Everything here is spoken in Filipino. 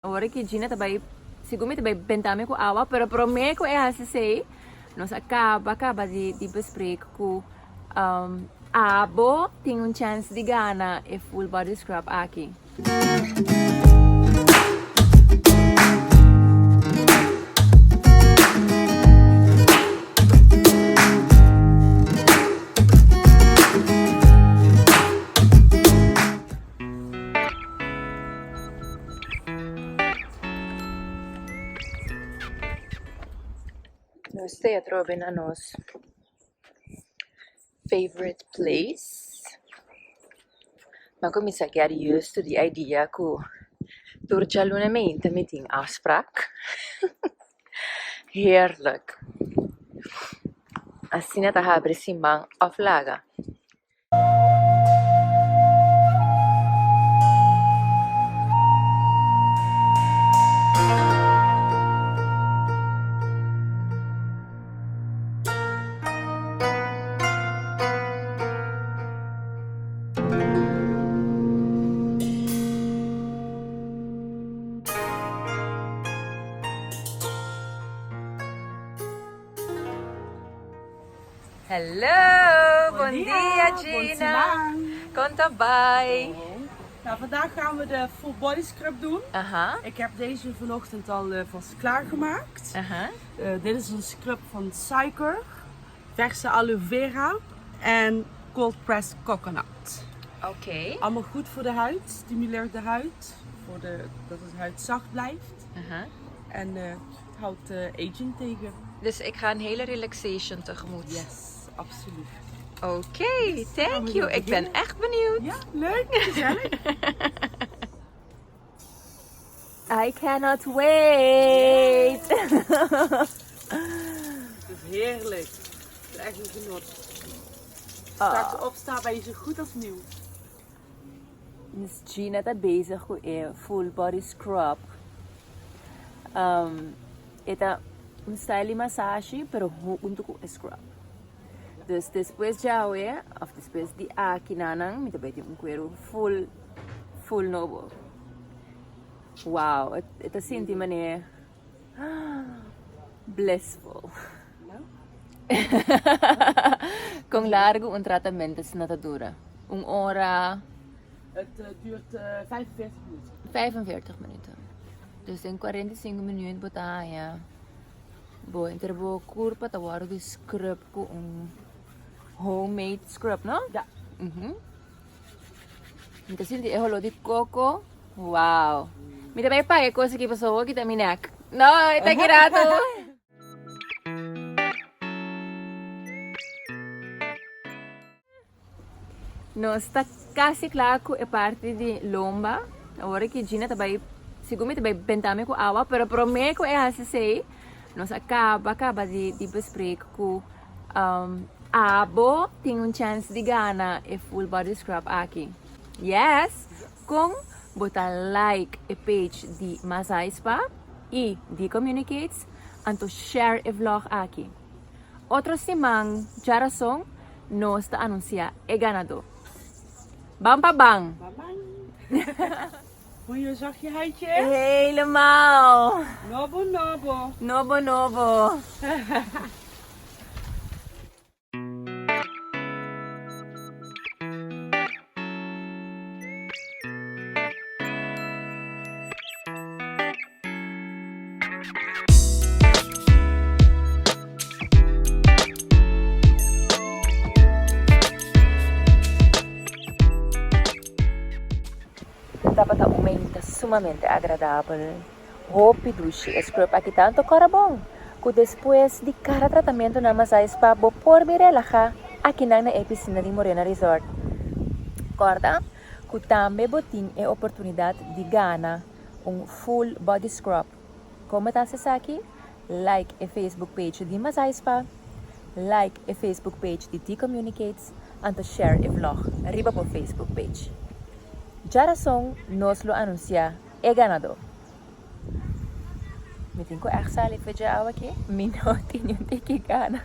Agora que Gina também, segundo também bentame com água, pero prometo que é assim, nós acaba de bespreek com abo tem chance de ganhar e full body scrub aqui. Nós estamos na nossa favorite place. Maar kom eens zeggen, juist die idee que doorjalunamente met een afspraak. Heerlijk. Assim net hebben we man aflagen. Hallo, bon dia Gina. Conta bye. Nou, vandaag gaan we de full body scrub doen. Ik heb deze vanochtend al vast klaargemaakt. Dit is een scrub van suiker, verse aloe vera en cold pressed coconut. Oké. Allemaal goed voor de huid, stimuleert de huid, dat de huid zacht blijft. En houdt aging tegen. Dus ik ga een hele relaxation tegemoet. Yes, absoluut. Oké, thank you. Ik ben echt benieuwd. Ja, leuk, gezellig. I cannot wait. Het is heerlijk. Het is echt een genot. Straks opstaan ben je zo goed als nieuw. Miss Gina está bezig com a full body scrub. Esta um style massagem, pero junto com scrub. Dus depois já of depois de aqui nanang, me também tem cuero full novo. Wow, esta senti maneira blissful. Com largo tratamento se nada dura. Hora. Het duurt 45 minuten. 45 minuten. Dus in 45 minuten botar ja. Bo interbo curva ta waro de scrub ko homemade scrub, no? Ja. Então se ele rolou de coco. Wow. Me também paga coisa que passou aqui também neck. Não, está girado. Nós está quase claro com a parte de lomba. Agora que Gina também, segundo também bentame com água, pero prometo que é assim. Nós acaba de bespreek com abo tem chance de ganhar e full body scrub aqui. Yes, com botar like a page de Mazzai Spa e de Communicates and to share a vlog aqui. Outro semana, Curaçao, nós está anunciar e ganador. Bam pa bang! Vond je een zachtje huidje? Helemaal! Nobo, nobo. Nobo, nobo. Dapat aumenta sumamente agradável. Roupa duche, scrub aqui tanto cara bom. Que depois de cada tratamento na Mazzai Spa, vou por me relaxar aqui na piscina de Morena Resort. Corda? Que também botin a oportunidade de ganhar full body scrub. Como está acessar aqui? Like a Facebook page de Mazzai Spa, like a Facebook page de T Communicates, and to share a vlog. Arriba por Facebook page. Curaçao nos lo anuncia e ganador. Me tenho echt salir para já aqui. Minutinho de que gana.